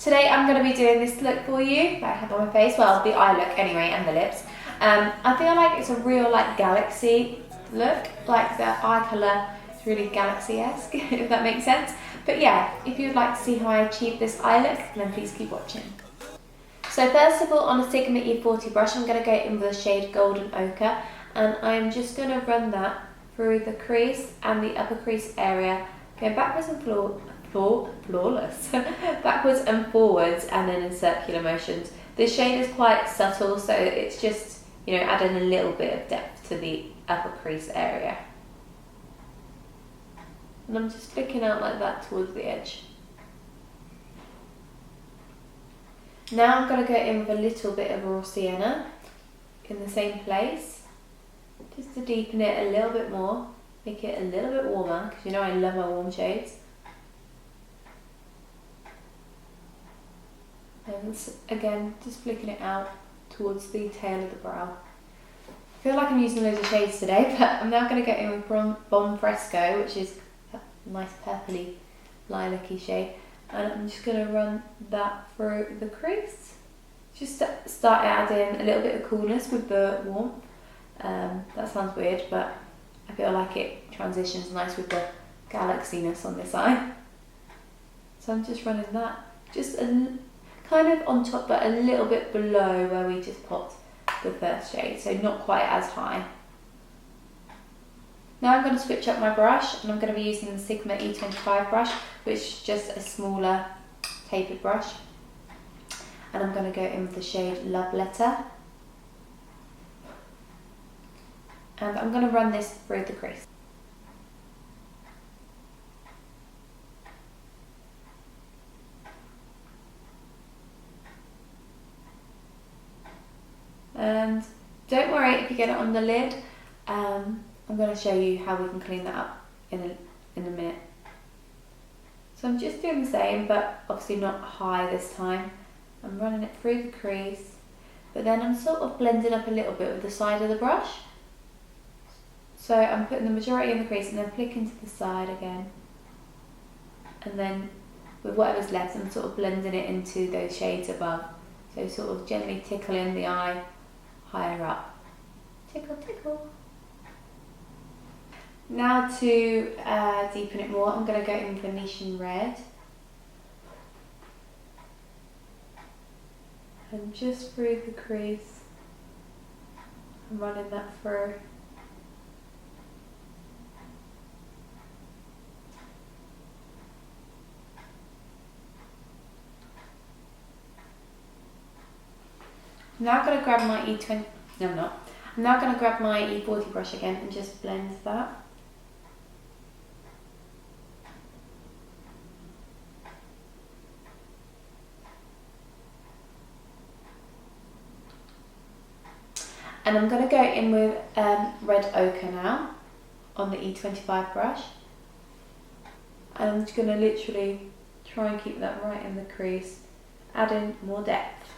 Today I'm going to be doing this look for you that I have on my face, well the eye look anyway and the lips. I feel like it's a real like galaxy look, like the eye colour is really galaxy-esque if that makes sense. But yeah, if you'd like to see how I achieve this eye look, then please keep watching. So first of all, on a Sigma E40 brush, I'm going to go in with the shade Golden Ochre, and I'm just going to run that through the crease and the upper crease area, going backwards and flawless, backwards and forwards, and then in circular motions. This shade is quite subtle, so it's just, you know, adding a little bit of depth to the upper crease area. And I'm just flicking out like that towards the edge. Now I'm going to go in with a little bit of raw sienna in the same place, just to deepen it a little bit more, make it a little bit warmer, because you know I love my warm shades. And again, just flicking it out towards the tail of the brow. I feel like I'm using loads of shades today, but I'm now going to go in with Bon Fresco, which is a nice purpley lilac-y shade. And I'm just going to run that through the crease. Just start adding a little bit of coolness with the warmth. That sounds weird, but I feel like it transitions nice with the galaxiness on this eye. So I'm just running that, just kind of on top, but a little bit below where we just popped the first shade, so not quite as high. Now I'm going to switch up my brush, and I'm going to be using the Sigma E25 brush, which is just a smaller tapered brush. And I'm going to go in with the shade Love Letter. And I'm going to run this through the crease. And don't worry if you get it on the lid. I'm going to show you how we can clean that up in a minute. So I'm just doing the same, but obviously not high this time. I'm running it through the crease, but then I'm sort of blending up a little bit with the side of the brush. So I'm putting the majority in the crease and then flicking to the side again. And then with whatever's left, I'm sort of blending it into those shades above. So sort of gently tickling the eye higher up. Tickle, tickle. Now to deepen it more, I'm going to go in Venetian Red. And just through the crease, I'm running that through. Now I'm going to grab my E20, no I'm not. I'm now going to grab my E40 brush again and just blend that. And I'm going to go in with Red Ochre now on the E25 brush. And I'm just going to literally try and keep that right in the crease, adding more depth.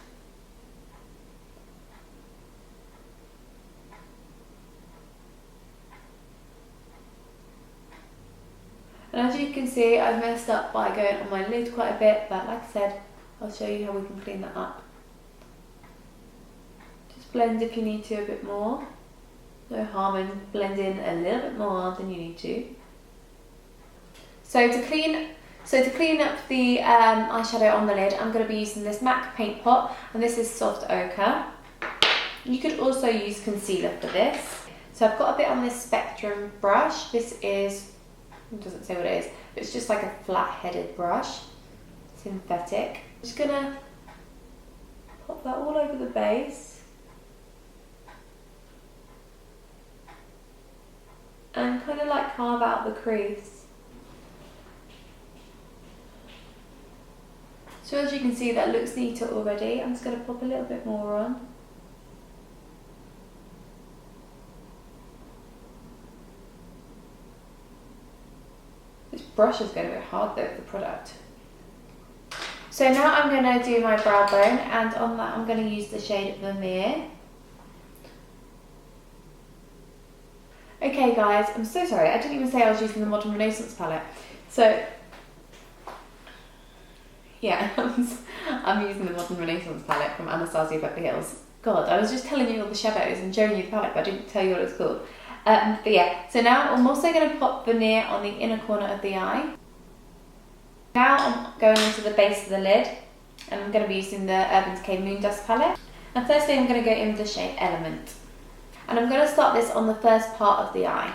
And as you can see, I've messed up by going on my lid quite a bit, but like I said, I'll show you how we can clean that up. Just blend if you need to a bit more. No harm in blending a little bit more than you need to. So to clean up the eyeshadow on the lid, I'm going to be using this MAC paint pot, and this is soft ochre. You could also use concealer for this. So I've got a bit on this Spectrum brush. This is, it doesn't say what it is, but it's just like a flat-headed brush, synthetic. I'm just going to pop that all over the base. And kind of like carve out the crease. So as you can see, that looks neater already. I'm just going to pop a little bit more on. This brush is getting a bit hard though with the product. So now I'm going to do my brow bone, and on that I'm going to use the shade Vermeer. Okay guys, I'm so sorry, I didn't even say I was using the Modern Renaissance palette. So Yeah, I'm using the Modern Renaissance palette from Anastasia Beverly Hills. God, I was just telling you all the shadows and showing you the palette, but I didn't tell you what it's called. But yeah, so now I'm also going to pop veneer on the inner corner of the eye. Now I'm going into the base of the lid, and I'm going to be using the Urban Decay Moon Dust palette. And firstly I'm going to go in with the shade Element. And I'm going to start this on the first part of the eye.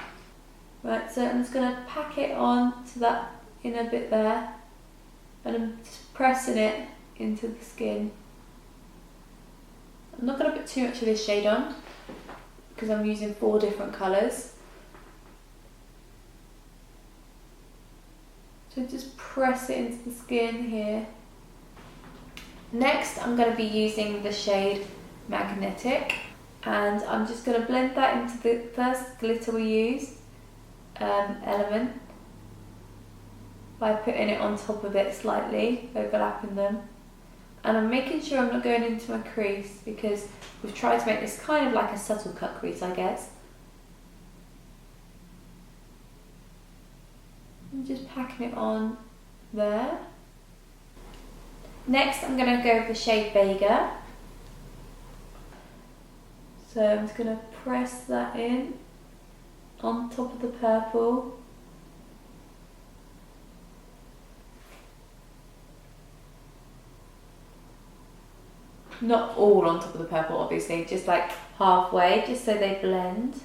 Right, so I'm just going to pack it on to that inner bit there, and I'm just pressing it into the skin. I'm not going to put too much of this shade on because I'm using 4 different colours. So just press it into the skin here. Next I'm going to be using the shade Magnetic, and I'm just going to blend that into the first glitter we use, Element, by putting it on top of it slightly, overlapping them. And I'm making sure I'm not going into my crease because we've tried to make this kind of like a subtle cut crease, I guess. I'm just packing it on there. Next I'm going to go with the shade Vega. So I'm just going to press that in on top of the purple. Not all on top of the purple obviously, just like halfway, just so they blend.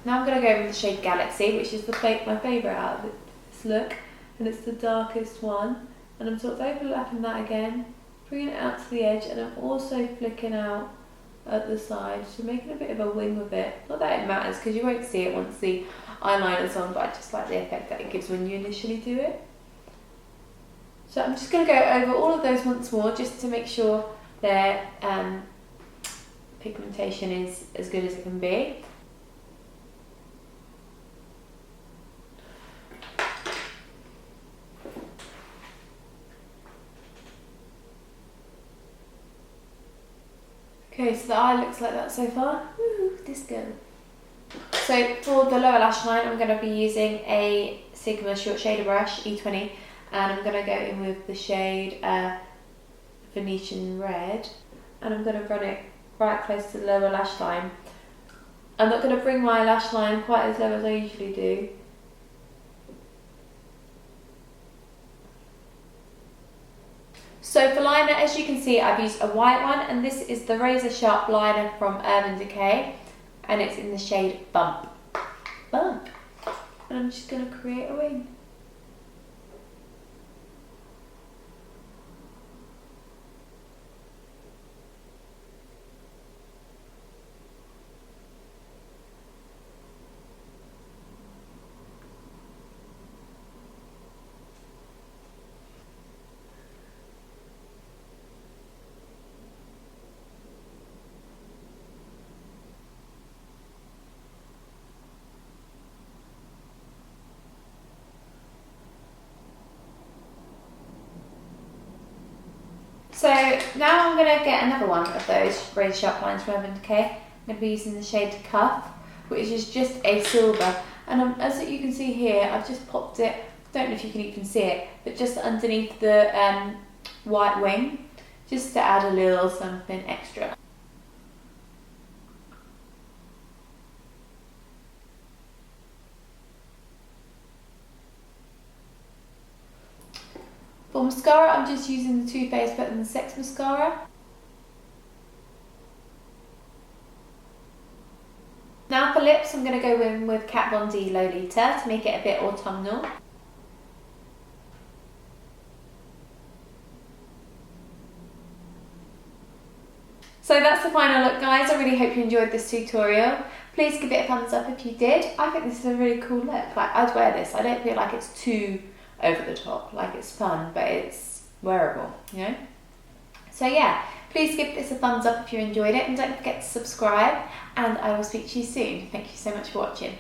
Now I'm going to go with the shade Galaxy, which is my favourite out of this look, and it's the darkest one. And I'm sort of overlapping that again, bringing it out to the edge, and I'm also flicking out at the side, so making a bit of a wing with it. Not that it matters because you won't see it once the eyeliner's on, but I just like the effect that it gives when you initially do it. So I'm just going to go over all of those once more just to make sure their pigmentation is as good as it can be. Okay, so the eye looks like that so far. Woo, this girl. So for the lower lash line, I'm going to be using a Sigma short shader brush, E20, and I'm going to go in with the shade Venetian Red, and I'm going to run it right close to the lower lash line. I'm not going to bring my lash line quite as low as I usually do. So for liner, as you can see, I've used a white one, and this is the Razor Sharp liner from Urban Decay, and it's in the shade Bump. Bump. And I'm just going to create a wing. So now I'm going to get another one of those Razor Sharp lines from Urban Decay. I'm going to be using the shade Cuff, which is just a silver. And as you can see here, I've just popped it, don't know if you can even see it, but just underneath the white wing, just to add a little something extra. For mascara, I'm just using the Too Faced Better Than Sex mascara. Now for lips, I'm going to go in with Kat Von D Lolita to make it a bit autumnal. So that's the final look, guys. I really hope you enjoyed this tutorial. Please give it a thumbs up if you did. I think this is a really cool look. Like, I'd wear this. I don't feel like it's too over the top. Like, it's fun, but it's wearable, you know? So yeah, please give this a thumbs up if you enjoyed it, and don't forget to subscribe, and I will speak to you soon. Thank you so much for watching.